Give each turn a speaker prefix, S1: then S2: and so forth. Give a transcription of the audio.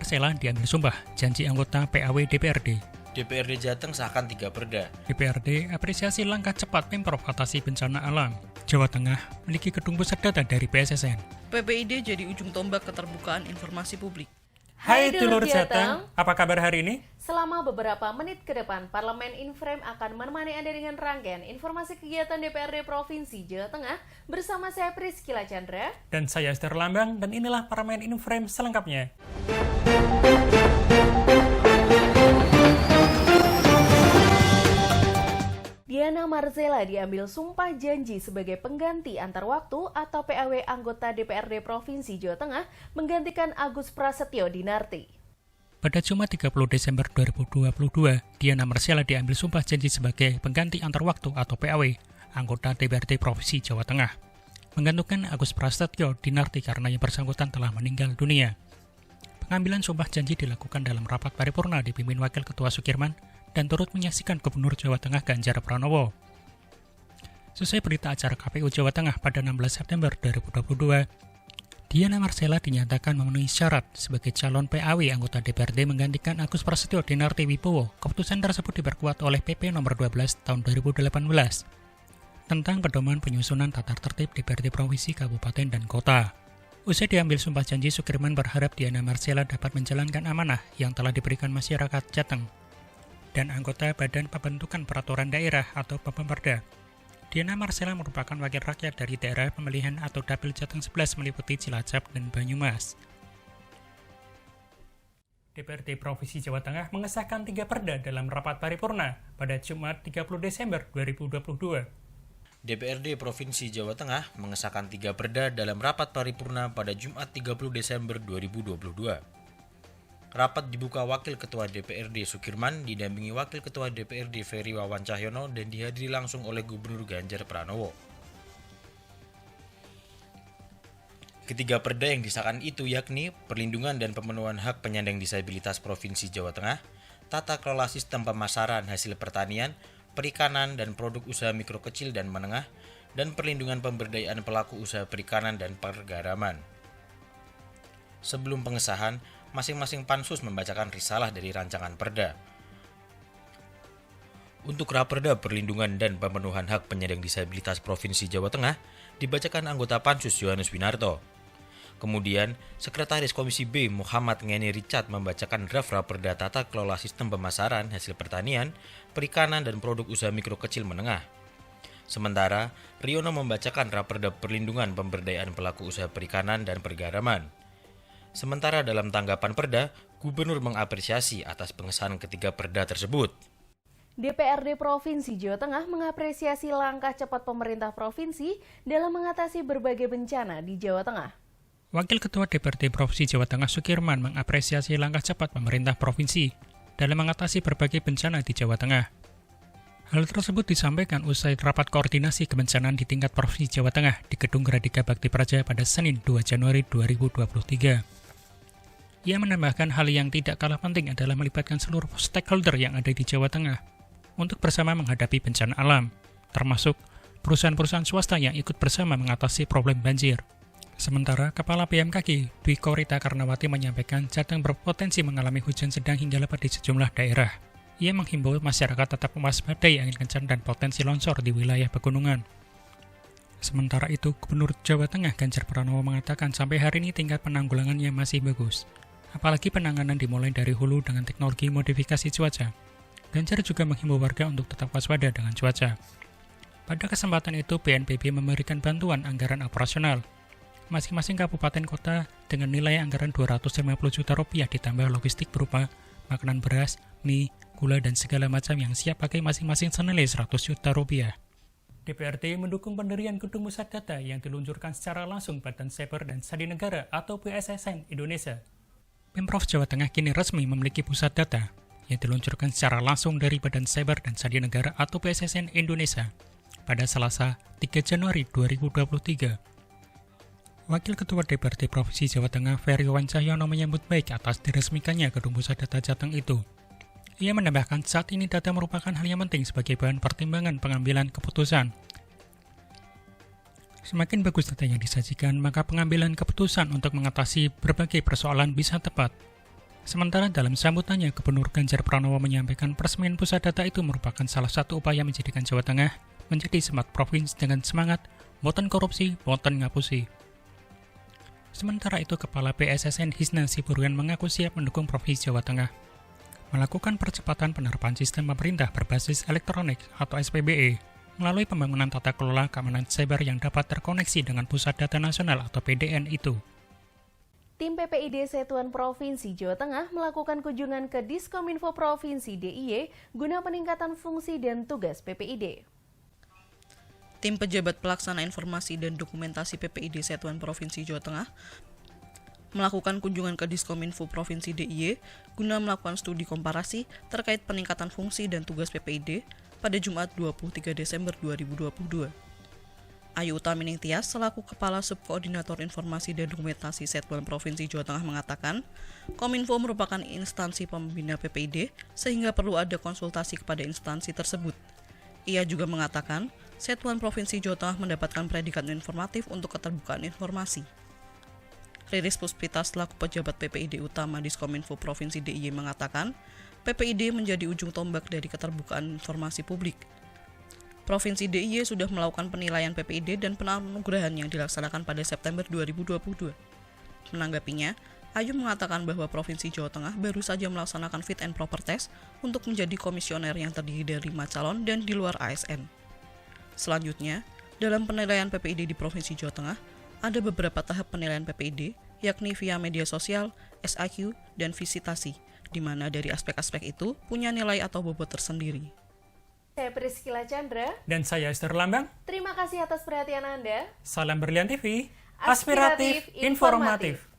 S1: Marcella diambil sumpah janji anggota PAW DPRD.
S2: DPRD Jateng sahkan 3 perda.
S1: DPRD apresiasi langkah cepat Pemprov atasi bencana alam. Jawa Tengah memiliki gedung pusat data dari BSSN.
S3: PPID jadi ujung tombak keterbukaan informasi publik.
S1: Hai dulur Jateng, apa kabar hari ini?
S4: Selama beberapa menit ke depan, Parlemen Inframe akan menemani Anda dengan rangkaian informasi kegiatan DPRD Provinsi Jawa Tengah bersama saya Priscila Chandra.
S1: Dan saya Esther Lambang, dan inilah Parlemen Inframe selengkapnya.
S4: Diana Marcella diambil sumpah janji sebagai pengganti antar waktu atau PAW anggota DPRD Provinsi Jawa Tengah menggantikan Agus Prasetyo Dinarti.
S1: Pada Jumat 30 Desember 2022, Diana Marcella diambil sumpah janji sebagai pengganti antar waktu atau PAW anggota DPRD Provinsi Jawa Tengah, menggantungkan Agus Prasetyo Dinarti karena yang bersangkutan telah meninggal dunia. Pengambilan sumpah janji dilakukan dalam rapat paripurna dipimpin Wakil Ketua Sukirman dan turut menyaksikan Gubernur Jawa Tengah Ganjar Pranowo. Sesuai berita acara KPU Jawa Tengah pada 16 September 2022, Diana Marcella dinyatakan memenuhi syarat sebagai calon PAW anggota DPRD menggantikan Agus Prasetyo Dinarti Wibowo. Keputusan tersebut diperkuat oleh PP nomor 12 tahun 2018 tentang pedoman penyusunan tata tertib DPRD Provinsi, Kabupaten, dan Kota. Usai diambil sumpah janji, Sukirman berharap Diana Marcella dapat menjalankan amanah yang telah diberikan masyarakat Jateng dan anggota Badan Pembentukan Peraturan Daerah atau Bapemperda. Diana Marcella merupakan wakil rakyat dari daerah pemilihan atau Dapil Jateng 11 meliputi Cilacap dan Banyumas. DPRD Provinsi Jawa Tengah mengesahkan 3 perda dalam rapat paripurna pada Jumat 30 Desember 2022.
S2: DPRD Provinsi Jawa Tengah mengesahkan 3 perda dalam rapat paripurna pada Jumat 30 Desember 2022. Rapat dibuka Wakil Ketua DPRD Sukirman didampingi Wakil Ketua DPRD Ferry Wawan Cahyono dan dihadiri langsung oleh Gubernur Ganjar Pranowo. Ketiga perda yang disahkan itu yakni Perlindungan dan Pemenuhan Hak Penyandang Disabilitas Provinsi Jawa Tengah, Tata Kelola Sistem Pemasaran Hasil Pertanian, Perikanan dan Produk Usaha Mikro Kecil dan Menengah, dan Perlindungan Pemberdayaan Pelaku Usaha Perikanan dan Pergaraman. Sebelum pengesahan, masing-masing pansus membacakan risalah dari rancangan perda. Untuk Raperda Perlindungan dan Pemenuhan Hak Penyandang Disabilitas Provinsi Jawa Tengah dibacakan anggota Pansus Yohanes Winarto. Kemudian, Sekretaris Komisi B Muhammad Ngeni Richard membacakan draft Raperda Tata Kelola Sistem Pemasaran Hasil Pertanian, Perikanan dan Produk Usaha Mikro Kecil Menengah. Sementara, Riono membacakan Raperda Perlindungan Pemberdayaan Pelaku Usaha Perikanan dan Pergaraman. Sementara dalam tanggapan perda, Gubernur mengapresiasi atas pengesahan ketiga perda tersebut.
S4: DPRD Provinsi Jawa Tengah mengapresiasi langkah cepat pemerintah provinsi dalam mengatasi berbagai bencana di Jawa Tengah.
S1: Wakil Ketua DPRD Provinsi Jawa Tengah Sukirman mengapresiasi langkah cepat pemerintah provinsi dalam mengatasi berbagai bencana di Jawa Tengah. Hal tersebut disampaikan usai rapat koordinasi kebencanaan di tingkat Provinsi Jawa Tengah di Gedung Gradika Bakti Praja pada Senin 2 Januari 2023. Ia menambahkan hal yang tidak kalah penting adalah melibatkan seluruh stakeholder yang ada di Jawa Tengah untuk bersama menghadapi bencana alam, termasuk perusahaan-perusahaan swasta yang ikut bersama mengatasi problem banjir. Sementara Kepala BMKG Dwi Korita Karnawati menyampaikan Jateng berpotensi mengalami hujan sedang hingga lebat di sejumlah daerah. Ia menghimbau masyarakat tetap mewaspadai angin kencang dan potensi longsor di wilayah pegunungan. Sementara itu, Gubernur Jawa Tengah Ganjar Pranowo mengatakan sampai hari ini tingkat penanggulangannya masih bagus. Apalagi penanganan dimulai dari hulu dengan teknologi modifikasi cuaca. Ganjar juga menghimbau warga untuk tetap waspada dengan cuaca. Pada kesempatan itu, BNPB memberikan bantuan anggaran operasional. Masing-masing kabupaten kota dengan nilai anggaran Rp250 juta ditambah logistik berupa makanan beras, mie, gula, dan segala macam yang siap pakai masing-masing senilai Rp100 juta. DPRD mendukung pendirian Gedung Pusat Data yang diluncurkan secara langsung Badan Cyber dan Sandi Negara atau BSSN Indonesia. Pemprov Jawa Tengah kini resmi memiliki pusat data yang diluncurkan secara langsung dari Badan Cyber dan Sandi Negara atau BSSN Indonesia pada Selasa 3 Januari 2023. Wakil Ketua DPRD Provinsi Jawa Tengah Ferry Wawan Cahyono menyambut baik atas diresmikannya Gedung Pusat Data Jateng itu. Ia menambahkan saat ini data merupakan hal yang penting sebagai bahan pertimbangan pengambilan keputusan. Semakin bagus data yang disajikan, maka pengambilan keputusan untuk mengatasi berbagai persoalan bisa tepat. Sementara dalam sambutannya, Gubernur Ganjar Pranowo menyampaikan peresmian pusat data itu merupakan salah satu upaya menjadikan Jawa Tengah menjadi smart province dengan semangat boten korupsi, boten ngapusi. Sementara itu, Kepala BSSN Hisna Siburyan mengaku siap mendukung Provinsi Jawa Tengah melakukan percepatan penerapan sistem pemerintah berbasis elektronik atau SPBE melalui pembangunan tata kelola keamanan cyber yang dapat terkoneksi dengan Pusat Data Nasional atau PDN itu.
S4: Tim PPID Satuan Provinsi Jawa Tengah melakukan kunjungan ke Diskominfo Provinsi DIY guna peningkatan fungsi dan tugas PPID.
S3: Tim pejabat pelaksana informasi dan dokumentasi PPID Satuan Provinsi Jawa Tengah melakukan kunjungan ke Diskominfo Provinsi DIY guna melakukan studi komparasi terkait peningkatan fungsi dan tugas PPID pada Jumat 23 Desember 2022. Ayu Utamining Tias selaku Kepala Subkoordinator Informasi dan Dokumentasi Satuan Provinsi Jawa Tengah mengatakan, Kominfo merupakan instansi pembina PPID sehingga perlu ada konsultasi kepada instansi tersebut. Ia juga mengatakan, Satuan Provinsi Jawa Tengah mendapatkan predikat informatif untuk keterbukaan informasi. Riris Puspita selaku pejabat PPID utama Diskominfo Provinsi DIY mengatakan, PPID menjadi ujung tombak dari keterbukaan informasi publik. Provinsi DIY sudah melakukan penilaian PPID dan penganugerahan yang dilaksanakan pada September 2022. Menanggapinya, Ayu mengatakan bahwa Provinsi Jawa Tengah baru saja melaksanakan fit and proper test untuk menjadi komisioner yang terdiri dari 5 calon dan di luar ASN. Selanjutnya, dalam penilaian PPID di Provinsi Jawa Tengah, ada beberapa tahap penilaian PPID, yakni via media sosial, SIQ, dan visitasi, di mana dari aspek-aspek itu punya nilai atau bobot tersendiri.
S4: Saya Priscila Chandra.
S1: Dan saya Esther Lambang.
S4: Terima kasih atas perhatian Anda.
S1: Salam Berlian TV,
S4: Aspiratif, informatif.